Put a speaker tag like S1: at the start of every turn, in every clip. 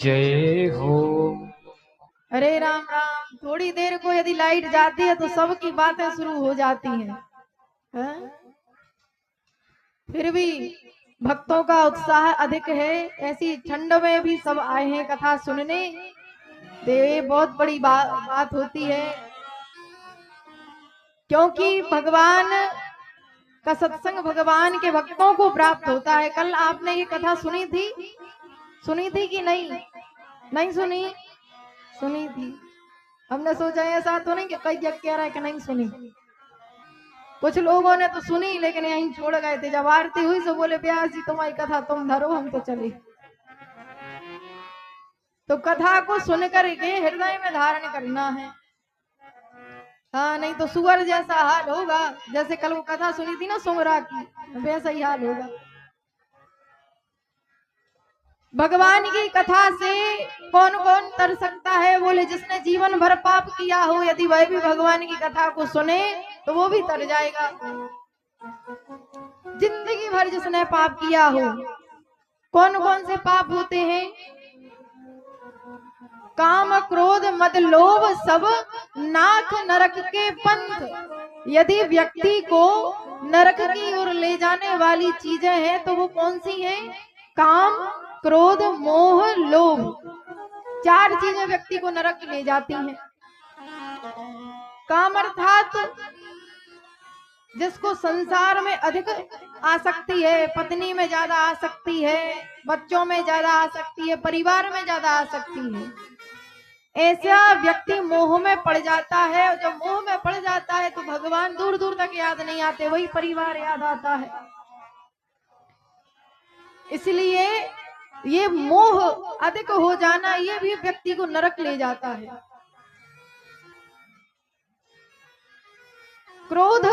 S1: जय हो।
S2: अरे राम राम। थोड़ी देर को यदि लाइट जाती है तो सबकी बातें शुरू हो जाती हैं। हैं? फिर भी भक्तों का उत्साह अधिक है। ऐसी ठंड में भी सब आए हैं कथा सुनने। तो ये बहुत बड़ी बात होती है, क्योंकि भगवान का सत्संग भगवान के भक्तों को प्राप्त होता है। कल आपने ये कथा सुनी थी कि नहीं? नहीं सुनी? सुनी थी। हमने सोचा ऐसा तो नहीं कि कई जगह कह रहा है कि नहीं सुनी। कुछ लोगों ने तो सुनी लेकिन यहीं छोड़ गए थे। जब आरती हुई तो बोले व्यास जी तुम्हारी कथा तुम धरो, हम तो चले। तो कथा को सुनकर के हृदय में धारण करना है। हाँ, नहीं तो सुअर जैसा हाल होगा। जैसे कल वो कथा सुनी थी ना सुंगरा की, वैसा ही हाल होगा। भगवान की कथा से कौन कौन तर सकता है? बोले जिसने जीवन भर पाप किया हो, यदि वह भी भगवान की कथा को सुने तो वो भी तर जाएगा। जिंदगी भर जिसने पाप किया हो, कौन कौन से पाप होते हैं? काम क्रोध मद लोभ सब नाथ नरक के पंथ। यदि व्यक्ति को नरक की ओर ले जाने वाली चीजें हैं तो वो कौन सी हैं? काम क्रोध मोह लोभ। चार चीजें व्यक्ति को नरक ले जाती हैं। काम अर्थात जिसको संसार में अधिक आसक्ति है, पत्नी में ज्यादा आसक्ति है, बच्चों में ज्यादा आसक्ति है, परिवार में ज्यादा आसक्ति है, ऐसा व्यक्ति मोह में पड़ जाता है। और जब मोह में पड़ जाता है तो भगवान दूर दूर तक याद नहीं आते, वही परिवार याद आता है। इसलिए ये मोह अधिक हो जाना ये भी व्यक्ति को नरक ले जाता है। क्रोध,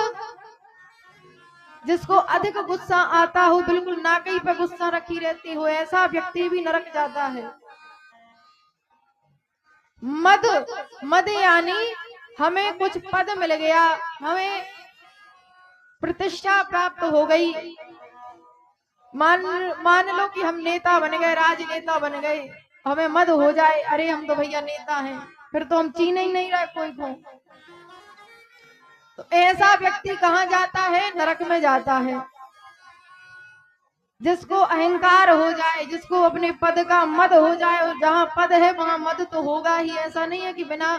S2: जिसको अधिक गुस्सा आता हो, बिल्कुल नाकई पे गुस्सा रखी रहती हो, ऐसा व्यक्ति भी नरक जाता है। मद, मद यानी हमें कुछ पद मिल गया, हमें प्रतिष्ठा प्राप्त हो गई। मान लो कि हम नेता बन गए, राजनेता बन गए, हमें मद हो जाए, अरे हम तो भैया नेता हैं, फिर तो हम चीन ही नहीं रहे कोई को। तो ऐसा व्यक्ति कहाँ जाता है? नरक में जाता है। जिसको अहंकार हो जाए, जिसको अपने पद का मद हो जाए, और जहाँ पद है वहां मद तो होगा ही। ऐसा नहीं है कि बिना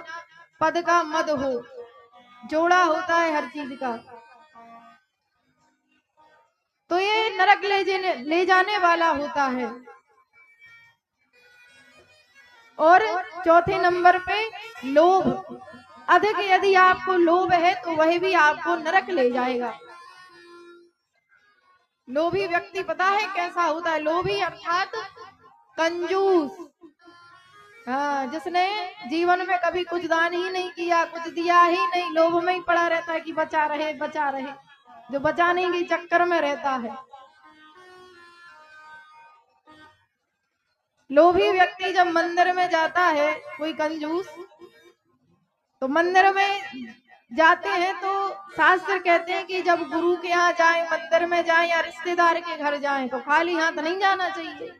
S2: पद का मद हो, जोड़ा होता है हर चीज का। तो ये नरक ले जाने वाला होता है। और चौथे नंबर पे लोभ। अधिक यदि आपको लोभ है तो वह भी आपको नरक ले जाएगा। लोभी व्यक्ति पता है कैसा होता है? लोभी अर्थात कंजूस। हाँ, जिसने जीवन में कभी कुछ दान ही नहीं किया, कुछ दिया ही नहीं, लोभ में ही पड़ा रहता है कि बचा रहे बचा रहे, जो बचाने के चक्कर में रहता है। लोभी व्यक्ति जब मंदिर में जाता है, कोई कंजूस, तो मंदिर में जाते हैं तो शास्त्र कहते हैं कि जब गुरु के यहाँ जाएं, मंदिर में जाएं या रिश्तेदार के घर जाएं तो खाली हाथ नहीं जाना चाहिए।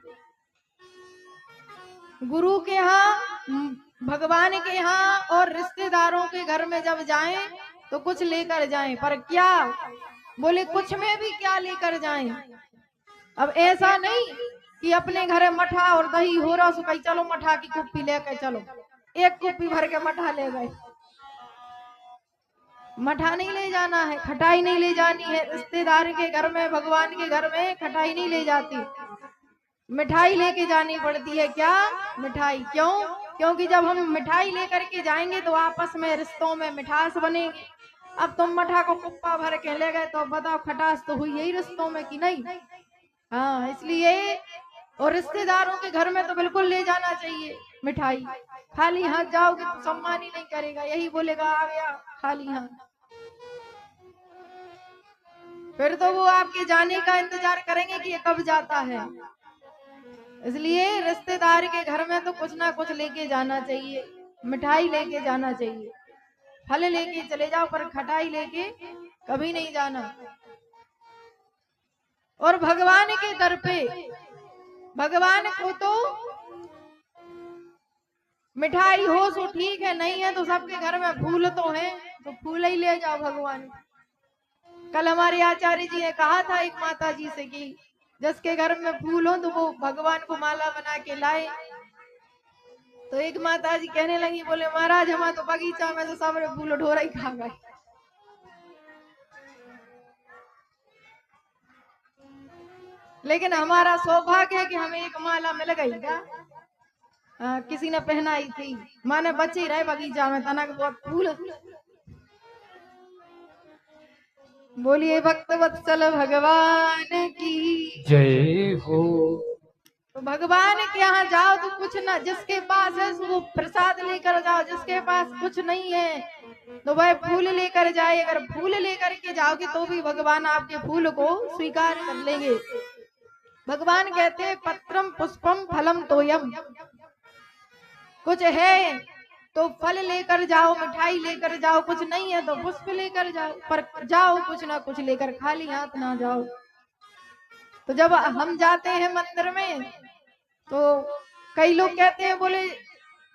S2: गुरु के यहाँ, भगवान के यहाँ और रिश्तेदारों के घर में जब जाएं तो कुछ लेकर जाएं। पर क्या? बोले कुछ में भी क्या लेकर जाएं? अब ऐसा नहीं कि अपने घर मठा और दही हो रहा सो कहीं चलो मठा की कुप्पी लेकर चलो, एक कुप्पी भर के मठा ले गए। मठा नहीं ले जाना है, खटाई नहीं ले जानी है। रिश्तेदार के घर में, भगवान के घर में खटाई नहीं ले जाती, मिठाई लेके जानी पड़ती है। क्या? मिठाई। क्यों? क्योंकि जब हम मिठाई लेकर के जाएंगे तो आपस में रिश्तों में मिठास बनेगी। अब तुम मठा को कुप्पा भर के ले गए तो बताओ, खटास तो हुई यही रिश्तों में कि नहीं? हाँ, इसलिए और रिश्तेदारों के घर में तो बिल्कुल ले जाना चाहिए मिठाई। खाली हाथ जाओगे तो सम्मान ही नहीं करेगा, यही बोलेगा आ गया खाली हाथ। फिर तो वो आपके जाने का इंतजार करेंगे कि ये कब जाता है। इसलिए रिश्तेदार के घर में तो कुछ ना कुछ लेके जाना चाहिए। मिठाई लेके जाना चाहिए, फल लेके चले जाओ, पर खटाई लेके कभी नहीं जाना। और भगवान के दर पे, भगवान को तो मिठाई हो सो ठीक है, नहीं है तो सबके घर में फूल तो है, तो फूल ही ले जाओ भगवान। कल हमारे आचार्य जी ने कहा था एक माता जी से कि जिसके घर में फूल हो तो वो भगवान को माला बना के लाए। तो एक माता जी कहने लगी, बोले महाराज हमारा तो बगीचा में तो सब फूल ढोरा ही खा गए। लेकिन हमारा सौभाग्य है कि हमें एक माला मिल गई था, किसी ने पहनाई थी, माने बच्चे ही रहे बगीचा में, तना के बहुत फूल। बोलिए भक्त वत्सल भगवान की
S1: जय हो।
S2: तो भगवान के यहाँ जाओ तो कुछ ना, जिसके पास है वो प्रसाद लेकर जाओ, जिसके पास कुछ नहीं है तो वह फूल लेकर जाए। अगर फूल लेकर के जाओगे तो भी भगवान आपके फूल को स्वीकार कर लेंगे। भगवान कहते हैं पत्रम पुष्पम फलम तोयम, कुछ है तो फल लेकर जाओ, मिठाई लेकर जाओ, कुछ नहीं है तो पुष्प लेकर जाओ, पर जाओ कुछ ना कुछ लेकर, खाली हाथ ना जाओ। तो जब हम जाते हैं मंदिर में तो कई लोग कहते हैं, बोले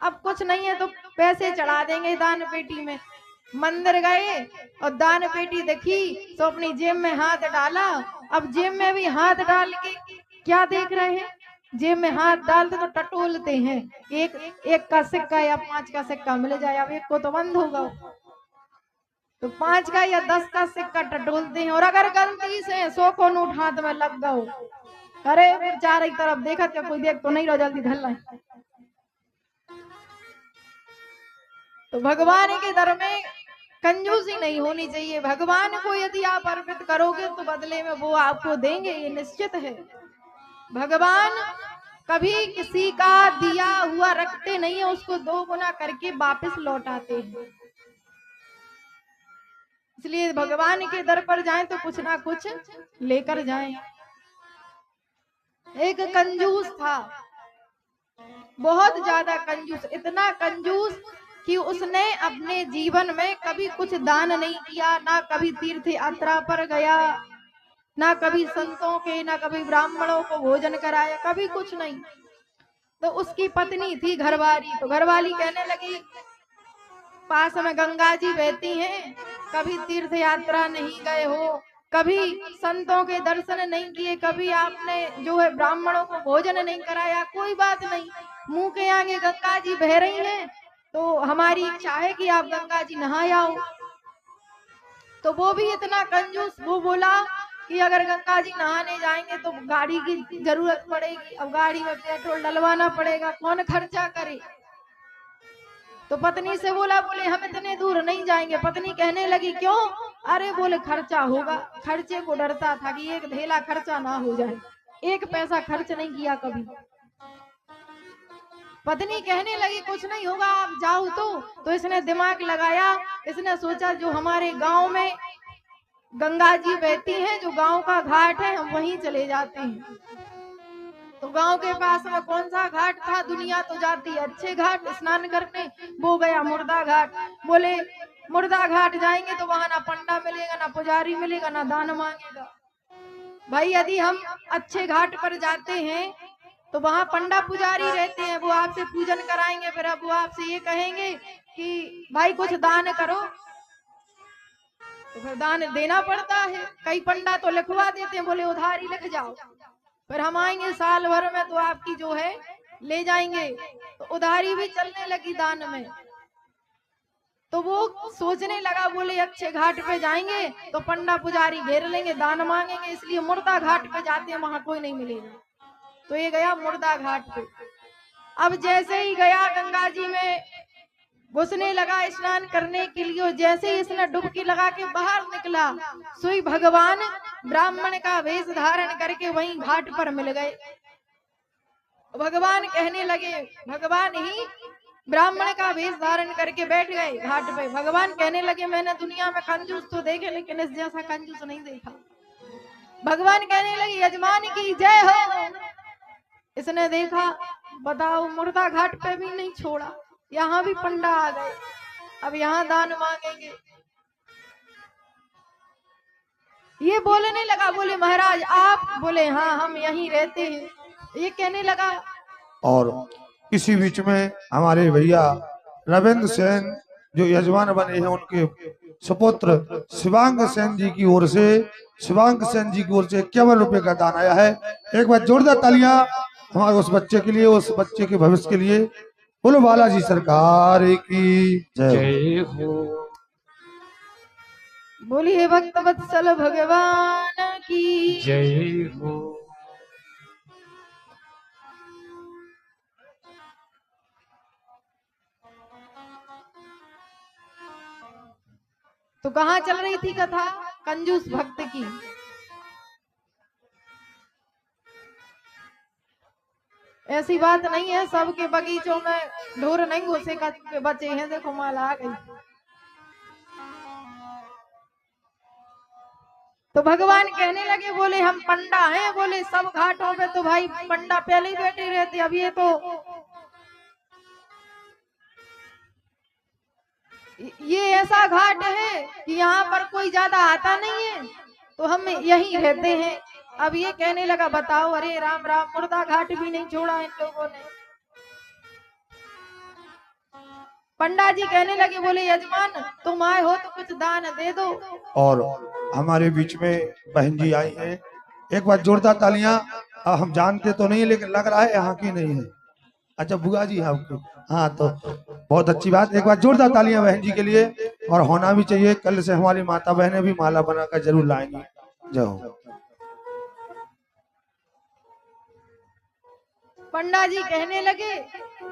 S2: अब कुछ नहीं है तो पैसे चढ़ा देंगे दान पेटी में। मंदिर गए और दान पेटी देखी तो अपनी जेब में हाथ डाला। अब जेब में भी हाथ डाल के क्या देख रहे हैं, जेब में हाथ डालते तो टटोलते हैं, एक का सिक्का या 5 का सिक्का मिल जाए, अब एक को तो बंद होगा, तो 5 का या 10 का सिक्का टटोलते हैं। और अगर गलती से 100 को नोट हाथ में लग गओ, अरे फिर चार एक तरफ देखा क्या कोई देख तो नहीं रहा, जल्दी धल लाए। तो भगवान के दर में कंजूसी नहीं होनी चाहिए। भगवान को यदि आप अर्पित करोगे तो बदले में वो आपको देंगे, ये निश्चित है। भगवान कभी किसी का दिया हुआ रखते नहीं है, उसको 2 गुना करके वापस लौटाते हैं। इसलिए भगवान के दर पर जाएं तो कुछ ना कुछ लेकर जाएं। एक कंजूस था, बहुत ज्यादा कंजूस, इतना कंजूस कि उसने अपने जीवन में कभी कुछ दान नहीं किया, ना कभी तीर्थ यात्रा पर गया, ना कभी संतों के, ना कभी ब्राह्मणों को भोजन कराया, कभी कुछ नहीं। तो उसकी पत्नी थी घरवाली, तो घरवाली कहने लगी पास में गंगा जी बहती हैं, कभी तीर्थ यात्रा नहीं गए हो, कभी संतों के दर्शन नहीं किए, कभी आपने जो है ब्राह्मणों को भोजन नहीं कराया, कोई बात नहीं, मुंह के आगे गंगा जी बह रही हैं तो हमारी इच्छा है कि आप गंगा जी नहा आओ। तो वो भी इतना कंजूस, वो बोला कि अगर गंगा जी नहाने जाएंगे तो गाड़ी की जरूरत पड़ेगी, अब गाड़ी में पेट्रोल डलवाना पड़ेगा, कौन खर्चा करे। तो पत्नी से बोला, बोले हम इतने दूर नहीं जाएंगे। पत्नी कहने लगी क्यों, अरे बोले खर्चा होगा। खर्चे को डरता था कि एक ढेला खर्चा ना हो जाए, एक पैसा खर्च नहीं किया कभी। पत्नी कहने लगी कुछ नहीं होगा, आप जाओ। तो इसने दिमाग लगाया, इसने सोचा जो हमारे गांव में गंगा जी बहती हैं, जो गांव का घाट है, हम वहीं चले जाते हैं। तो गांव के पास में कौन सा घाट था, दुनिया तो जाती है अच्छे घाट स्नान करने, वो गया मुर्दा घाट। बोले मुर्दा घाट जाएंगे तो वहां ना पंडा मिलेगा, ना पुजारी मिलेगा, ना दान मांगेगा। भाई यदि हम अच्छे घाट पर जाते हैं तो वहां पंडा पुजारी रहते हैं, वो आपसे पूजन कराएंगे, फिर अब वो आपसे ये कहेंगे कि भाई कुछ दान करो, तो फिर दान देना पड़ता है। कई पंडा तो लिखवा देते हैं, बोले उधारी लिख जाओ, फिर हम आएंगे साल भर में तो आपकी जो है ले जाएंगे। तो उधारी भी चलने लगी दान में। तो वो सोचने लगा, बोले अच्छे घाट पे जाएंगे तो पंडा पुजारी घेर लेंगे, दान मांगेंगे, इसलिए मुर्दा घाट पे जाते हैं, वहां कोई नहीं मिलेगा। तो ये गया मुर्दा घाट पे। अब जैसे ही गया गंगा जी में घुसने लगा स्नान करने के लिए, और जैसे ही इसने डुबकी लगा के बाहर निकला, सोई भगवान ब्राह्मण का वेश धारण करके वहीं घाट पर मिल गए। भगवान कहने लगे, भगवान ही ब्राह्मण का वेश धारण करके बैठ गए घाट पे। भगवान कहने लगे मैंने दुनिया में कंजूस तो देखे, लेकिन इस जैसा कंजूस नहीं देखा। भगवान कहने लगे यजमान की जय हो। इसने देखा, बताओ मुर्दा घाट पे भी नहीं छोड़ा, यहाँ भी पंडा आ गए, अब यहाँ दान मांगेंगे। ये बोलने लगा, बोले महाराज आप, बोले हाँ हम यहीं रहते हैं। ये कहने लगा,
S1: और इसी बीच में हमारे भैया रविंद्र सेन जो यजमान बने हैं, उनके सुपुत्र शिवांग सेन जी की ओर से 51 रुपए का दान आया है। एक बार जोरदार तालियां हमारे उस बच्चे के लिए, उस बच्चे के भविष्य के लिए। बोलो बालाजी सरकार की जय हो।
S2: बोलिए भक्त वत्सल भगवान की
S1: जय हो।
S2: तो कहाँ चल रही थी कथा? कंजूस भक्त की। ऐसी बात नहीं है सबके बगीचों में ढोर नहीं घुसे के बचे हैं। देखो माला आ गई। तो भगवान कहने लगे, बोले हम पंडा हैं। बोले सब घाटों पे तो भाई पंडा पहले ही बैठे रहते, अब ये तो ये ऐसा घाट है कि यहाँ पर कोई ज्यादा आता नहीं है, तो हम यहीं रहते हैं। अब ये कहने लगा, बताओ, अरे राम राम, मुर्दा घाट भी नहीं छोड़ा इन लोगों ने। पंडा जी कहने लगे, बोले यजमान तुम आए हो तो कुछ दान दे दो।
S1: और हमारे बीच में बहन जी आई हैं, एक बार जोरदार तालियां। हम जानते तो नहीं लेकिन लग रहा है यहाँ की नहीं है। अच्छा बुआ जी आपकी, हाँ तो बहुत अच्छी बात। एक बार जोरदार तालियां बहन जी के लिए, और होना भी चाहिए। कल से हमारी माता बहनें भी माला बनाकर जरूर लाएंगी। जाओ।
S2: पंडा जी कहने लगे,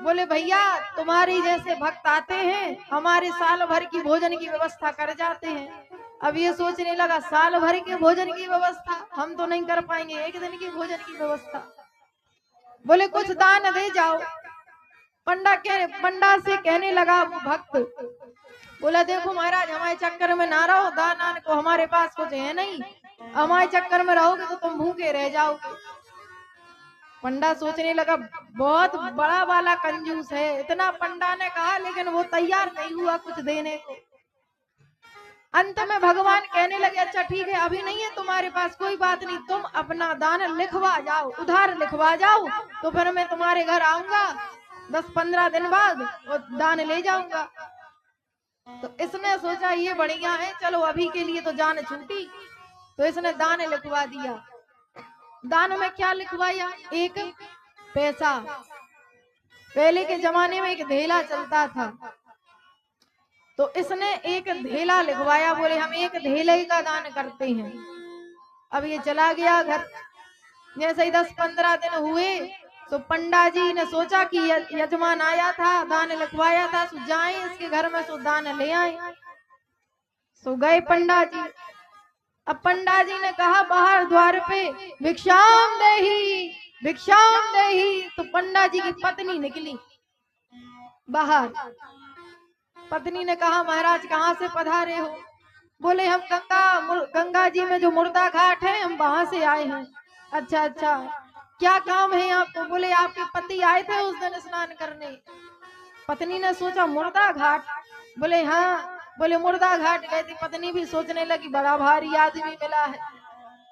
S2: बोले भैया तुम्हारे जैसे भक्त आते हैं, हमारे साल भर की भोजन की व्यवस्था कर जाते हैं। अब ये सोचने लगा, साल भर के भोजन की व्यवस्था हम तो नहीं कर पाएंगे, एक दिन की भोजन की व्यवस्था। बोले कुछ दान दे जाओ। पंडा से कहने लगा वो भक्त, बोला देखो महाराज हमारे चक्कर में ना रहो, दान आन को हमारे पास कुछ है नहीं, हमारे चक्कर में रहोगे तो तुम भूखे रह जाओगे। पंडा सोचने लगा बहुत बड़ा वाला कंजूस है, इतना पंडा ने कहा लेकिन वो तैयार नहीं हुआ कुछ देने को। अंत में भगवान कहने लगे, अच्छा ठीक है अभी नहीं है तुम्हारे पास, कोई बात नहीं, तुम अपना दान लिखवा जाओ, उधार लिखवा जाओ, तो फिर मैं तुम्हारे घर आऊंगा 10-15 दिन बाद और दान ले जाऊंगा। तो इसने सोचा ये बढ़िया है, चलो अभी के लिए तो जान छूटी। तो इसने दान लिखवा दिया। दान में क्या लिखवाया? एक पैसा। पहले के जमाने में एक धेला चलता था, तो इसने एक धेला लिखवाया। बोले हम एक धेले का दान करते हैं। अब ये चला गया घर। जैसे ही 10-15 दिन हुए तो पंडा जी ने सोचा कि यजमान आया था, दान लिखवाया था, सो जाए इसके घर में, सो दान ले आए। सो गए पंडा जी। अब पंडा जी ने कहा बाहर द्वार पे, भिक्षाम देही, भिक्षाम देही। तो पंडा जी की पत्नी निकली बाहर। पत्नी ने कहा महाराज कहाँ से पधारे हो? बोले हम गंगा जी में जो मुर्दा घाट है, हम वहां से आए हैं। अच्छा अच्छा, क्या काम है आपको? बोले आपके पति आए थे उस दिन स्नान करने। पत्नी ने सोचा मुर्दा घाट, बोले हाँ। बोले मुर्दा घाट गए थे। पत्नी भी सोचने लगी बड़ा भारी आदमी मिला है,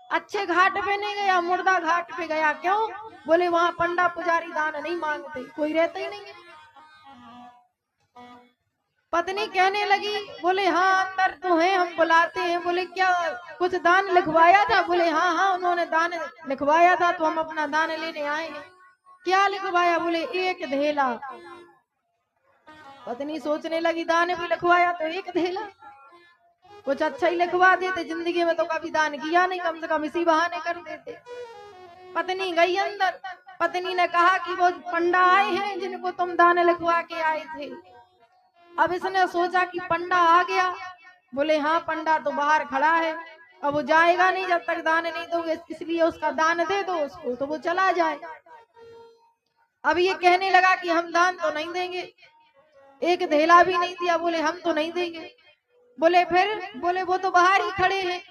S2: अच्छे घाट पे नहीं गया, मुर्दा घाट पे गया। क्यों? बोले वहां पंडा पुजारी दान नहीं मांगते, कोई रहता ही नहीं है। पत्नी कहने लगी, बोले हाँ अंदर तो है, हम बुलाते हैं। बोले क्या कुछ दान लिखवाया था? बोले हाँ हाँ उन्होंने दान लिखवाया था, तो हम अपना दान लेने आए हैं। क्या लिखवाया? बोले एक धेला। पत्नी सोचने लगी दान भी लिखवाया तो एक धेला, कुछ अच्छा ही लिखवा देते, जिंदगी में तो कभी दान किया नहीं, कम से कम इसी बहाने कर देते। पत्नी गई अंदर। पत्नी ने कहा कि वो पंडा आए हैं जिनको तुम दान लिखवा के आए थे। अब इसने सोचा कि पंडा आ गया। बोले हाँ पंडा तो बाहर खड़ा है, अब वो जाएगा नहीं जब तक दान नहीं दोगे, इसलिए उसका दान दे दो उसको, तो वो चला जाए। अब ये कहने लगा कि हम दान तो नहीं देंगे, एक धेला भी नहीं दिया। बोले हम तो नहीं देंगे। बोले फिर? बोले वो तो बाहर ही खड़े हैं।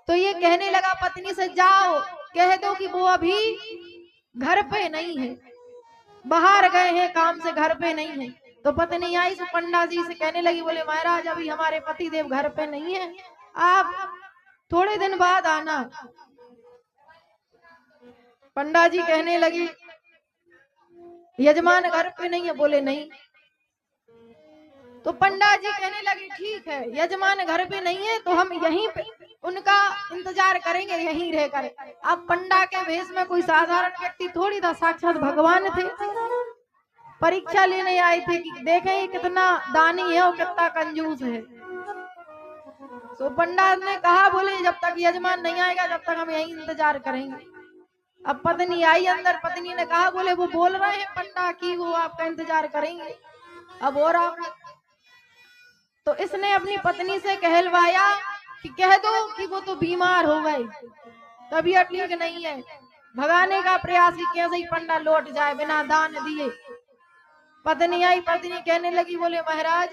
S2: तो ये कहने लगा पत्नी से, जाओ कह दो कि वो अभी घर पे नहीं है, बाहर गए हैं काम से, घर पे नहीं है। तो पत्नी आई तो पंडा जी से कहने लगी, बोले महाराज अभी हमारे पति देव घर पे नहीं है, आप थोड़े दिन बाद आना। पंडा जी कहने लगी यजमान घर पे नहीं है? बोले नहीं। तो पंडा जी कहने लगे ठीक है, यजमान घर पे नहीं है तो हम यहीं पे उनका इंतजार करेंगे, यहीं रहकर। अब पंडा के भेष में कोई साधारण व्यक्ति थोड़ी था, साक्षात भगवान थे। परीक्षा लेने आए थे कि देखें ये कितना दानी है और कितना कंजूस है। तो पंडा ने कहा, बोले जब तक यजमान नहीं आएगा जब तक हम यहीं इंतजार करेंगे। अब पत्नी आई अंदर, पत्नी ने कहा, बोले वो बोल रहे हैं पंडा की वो आपका इंतजार करेंगे। अब और आप, तो इसने अपनी पत्नी से कहलवाया कि कह दो कि वो तो बीमार हो गए, तबीयत ठीक नहीं है। भगाने का प्रयास कि कैसे ही पंडा लौट जाए बिना दान दिए। पत्नी आई, पत्नी कहने लगी, बोले महाराज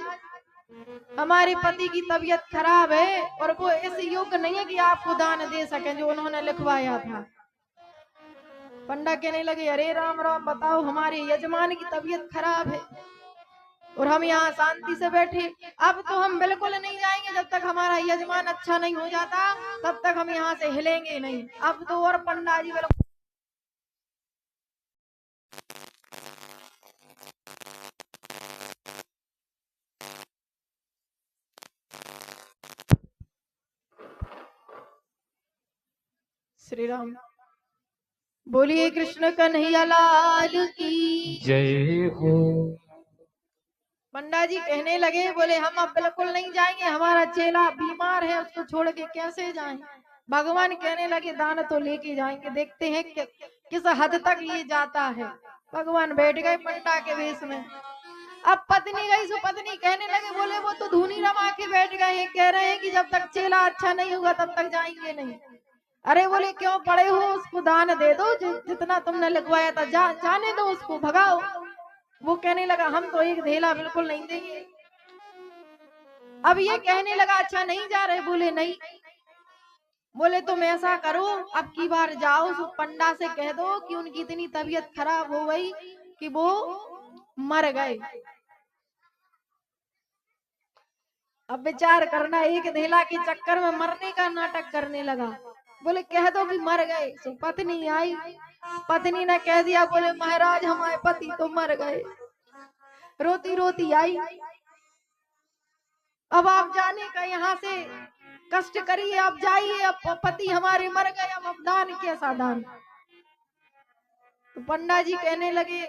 S2: हमारे पति की तबीयत खराब है और वो इस योग्य नहीं है कि आपको दान दे सके जो उन्होंने लिखवाया था। पंडा कहने लगे, अरे राम राम, बताओ हमारे यजमान की तबीयत खराब है और हम यहाँ शांति से बैठे। अब तो हम बिल्कुल नहीं जाएंगे जब तक हमारा यजमान अच्छा नहीं हो जाता, तब तक हम यहाँ से हिलेंगे नहीं। अब तो और पंडा जी बिल्कुल श्री राम बोलिए कृष्ण कन्हैया लाल की
S3: जय हो।
S2: पंडा जी कहने लगे, बोले हम अब बिल्कुल नहीं जाएंगे, हमारा चेला बीमार है, उसको छोड़ के कैसे जाएं। भगवान कहने लगे, दान तो लेके जाएंगे, देखते हैं किस हद तक ये जाता है। भगवान बैठ गए पंडा के वेश में। अब पत्नी गई, सो पत्नी कहने लगे, बोले वो तो धूनी रमा के बैठ गए हैं, कह रहे हैं कि जब तक चेला अच्छा नहीं होगा तब तक जाएंगे नहीं। अरे बोले क्यों पड़े हो, उसको दान दे दो, जितना तुमने लिखवाया था जाने दो, उसको भगाओ। वो कहने लगा, हम तो एक धेला बिल्कुल नहीं देंगे। अब ये कहने लगा, अच्छा नहीं जा रहे? बोले नहीं। बोले तुम ऐसा करो, अब की बार जाओ तो पंडा से कह दो कि उनकी इतनी तबीयत खराब हो गई कि वो मर गए। अब विचार करना, एक धेला के चक्कर में मरने का नाटक करने लगा। बोले कह दो कि मर गए। तो पत्नी आई, पत्नी ने कह दिया, बोले महाराज हमारे पति तो मर गए। रोती रोती आई। अब आप जाने का यहाँ से कष्ट करिए, आप जाइए, अब पति हमारे मर गए, अब दान कैसा दान। तो पंडा जी कहने लगे,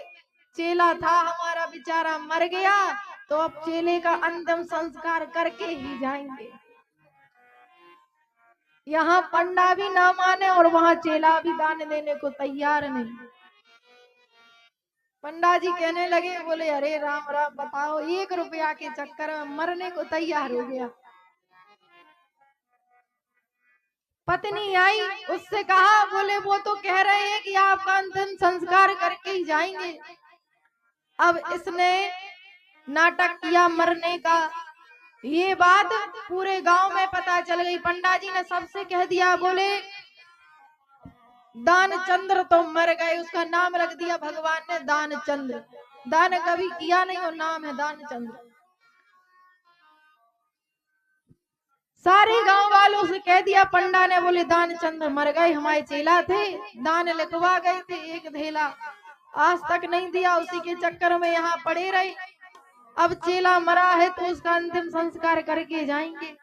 S2: चेला था हमारा बेचारा मर गया, तो अब चेले का अंतिम संस्कार करके ही जाएंगे। यहाँ पंडा भी ना माने और वहाँ चेला भी दान देने को तैयार नहीं। पंडा जी कहने लगे, बोले अरे राम राम, बताओ 1 रुपया के चक्कर में मरने को तैयार हो गया। पत्नी आई, उससे कहा, बोले वो तो कह रहे हैं कि आपका अंतिम संस्कार करके ही जाएंगे। अब इसने नाटक किया मरने का। ये बात पूरे गांव में पता चल गई। पंडा जी ने सबसे कह दिया, बोले दानचंद्र तो मर गए, उसका नाम रख दिया भगवान ने दानचंद्र। दान कभी किया नहीं और नाम है दानचंद्र। सारे गांव वालों से कह दिया पंडा ने, बोले दानचंद्र मर गए, हमारे चेला थे, दान लिखवा गए थे, एक धेला आज तक नहीं दिया, उसी के चक्कर में यहाँ पड़े रहे। अब चेला मरा है तो उसका अंतिम संस्कार करके जाएंगे।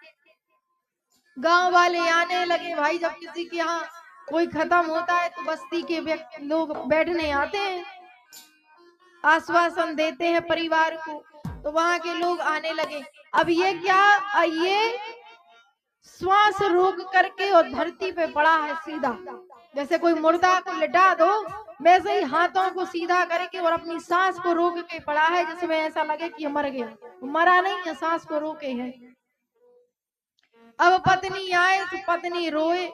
S2: गांव वाले आने लगे। भाई जब किसी के यहाँ कोई खत्म होता है तो बस्ती के लोग बैठने आते हैं, आश्वासन देते हैं परिवार को, तो वहां के लोग आने लगे। अब ये क्या, ये श्वास रोक करके और धरती पे पड़ा है सीधा, जैसे कोई मुर्दा को लिटा दो वैसे ही हाथों को सीधा करके और अपनी सांस को रोक के पड़ा है, जिसमें ऐसा लगे कि मर गया। मरा नहीं है, सांस को रोके है। अब पत्नी आए तो पत्नी रोए।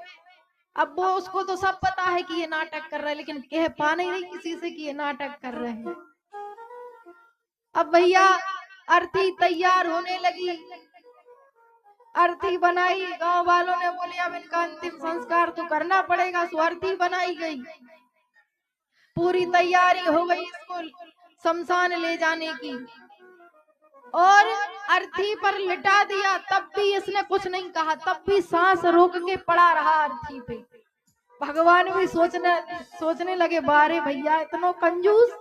S2: अब वो, उसको तो सब पता है कि ये नाटक कर रहा है, लेकिन कह पा नहीं रही किसी से कि ये नाटक कर रहे हैं। अब भैया अर्थी तैयार होने लगी, अर्थी बनाई। गांव वालों ने बोले अब इनका अंतिम संस्कार तो करना पड़ेगा, सो अर्थी बनाई गई। पूरी तैयारी हो गई इसको शमशान ले जाने की, और अर्थी पर लिटा दिया। तब भी इसने कुछ नहीं कहा, तब भी सांस रोक के पड़ा रहा अर्थी पे। भगवान भी सोचने लगे, बारे भैया इतना कंजूस,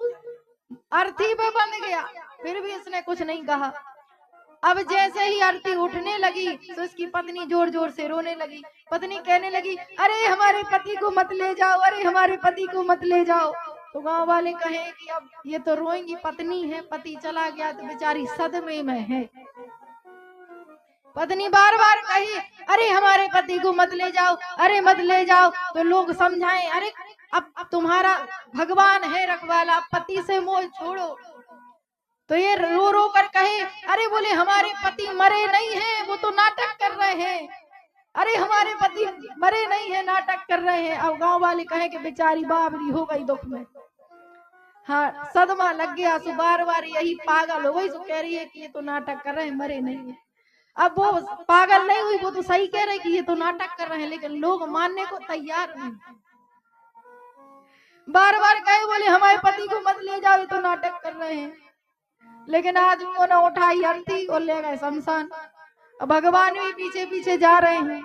S2: अर्थी पे बंध गया, फिर भी इसने कुछ नहीं कहा। अब जैसे ही अर्थी उठने लगी तो इसकी पत्नी जोर जोर से रोने लगी। पत्नी कहने लगी, अरे हमारे पति को मत ले जाओ, अरे हमारे पति को मत ले जाओ। तो गांव वाले कहे कि अब ये तो रोएंगी, पत्नी है, पति चला गया तो बेचारी सदमे में है। पत्नी बार बार कही, अरे हमारे पति को मत ले जाओ, अरे मत ले जाओ। तो लोग समझाएं, अरे अब तुम्हारा भगवान है रखवाला, पति से मोह छोड़ो। तो ये रो रो कर कहे, अरे बोले हमारे पति मरे नहीं हैं, वो तो नाटक कर रहे हैं, अरे हमारे पति मरे नहीं है, नाटक कर रहे हैं। अब गांव वाले कहे कि बेचारी बाबरी हो गई दुख में, हाँ सदमा लग गया। सो बार बार यही पागल हो गई, सो कह रही है कि ये तो नाटक कर रहे हैं, मरे नहीं है। अब वो पागल नहीं हुई, वो तो सही कह रहे कि ये तो नाटक कर रहे हैं, लेकिन लोग मानने को तैयार नहीं। बार बार कहे, बोले हमारे पति को मत ले जाओ, ये तो नाटक कर रहे हैं। लेकिन आज उन्होंने उठाई अर्थी और ले गए शमशान। अब भगवान भी पीछे पीछे जा रहे हैं।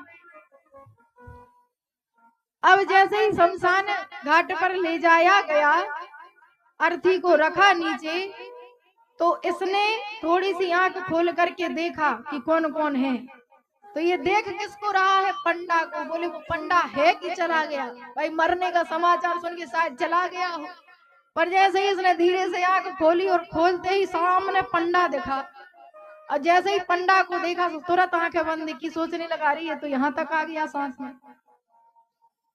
S2: अब जैसे ही शमशान घाट पर ले जाया गया, अर्थी को रखा नीचे, तो इसने थोड़ी सी आंख खोल करके देखा कि कौन कौन है। तो ये देख किसको रहा है? पंडा को। बोले वो पंडा है कि चला गया? भाई मरने का समाचार सुन के शायद चला गया हो। पर जैसे ही इसने धीरे से आंख खोली और खोलते ही सामने पंडा दिखा। और जैसे ही पंडा को देखा तो तुरंत आंखें बंद की, सोचने लगा रही है तो यहाँ तक आ गया सांस में।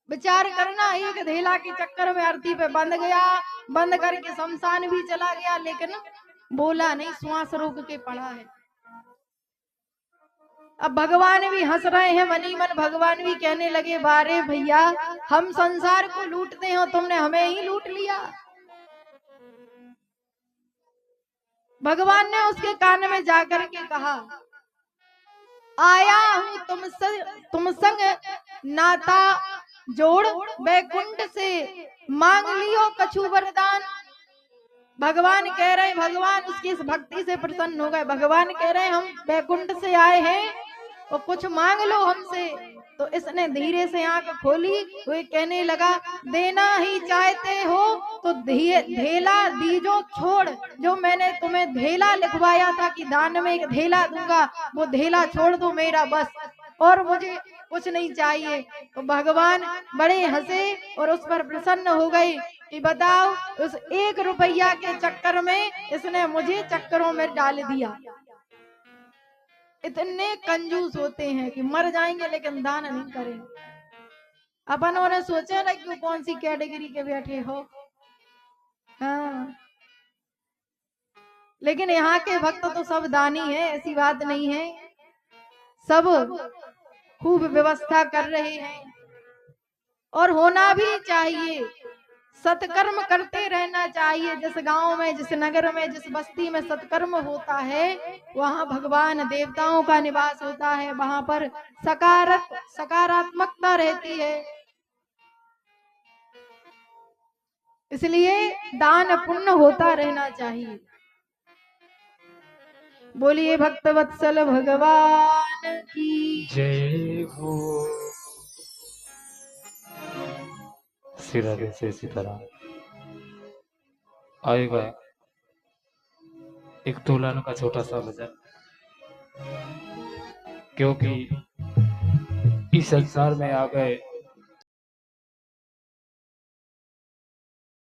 S2: विचार करना, एक धेला के चक्कर में अर्थी पे बंध गया, बंद करके शमशान भी चला गया, लेकिन बोला नहीं, श्वास रोक के पड़ा है। अब भगवान भी हंस रहे हैं मनी मन। भगवान भी कहने लगे, बारे भैया हम संसार को लूटते हैं, तुमने हमें ही लूट लिया। भगवान ने उसके कान में जाकर के कहा, आया हूं तुम संग नाता जोड़, बैकुंठ से मांग लियो कछु वरदान। भगवान कह रहे, भगवान उसकी इस भक्ति से प्रसन्न हो गए। भगवान कह रहे, हम बैकुंठ से आए हैं और कुछ मांग लो हमसे। तो इसने धीरे से आंख खोली, वो कहने लगा, देना ही चाहते हो तो धेला दीजो छोड़। जो मैंने तुम्हें धेला लिखवाया था कि दान में एक धेला दूंगा, वो धेला छोड़ दो मेरा बस, और मुझे कुछ नहीं चाहिए। तो भगवान बड़े हंसे और उस पर प्रसन्न हो गए कि बताओ, उस 1 रुपया के चक्कर में इसने मुझे चक्करों में डाल दिया। इतने कंजूस होते हैं कि मर जाएंगे लेकिन दान नहीं करेंगे। अपन उन्हें सोचे ना कि कौन सी कैटेगरी के बैठे हो। हाँ, लेकिन यहाँ के भक्त तो सब दानी है, ऐसी बात नहीं है। सब खूब व्यवस्था कर रहे हैं और होना भी चाहिए। सत्कर्म करते रहना चाहिए। जिस गांव में, जिस नगर में, जिस बस्ती में सत्कर्म होता है, वहां भगवान देवताओं का निवास होता है, वहां पर सकारात्मकता रहती है। इसलिए दान पुण्य होता रहना चाहिए। बोलिए भक्त वत्सल भगवान की
S3: जय हो। सिरा से सीताराम। आएगा एक तोलान का छोटा सा भजन, क्योंकि इस संसार में आ गए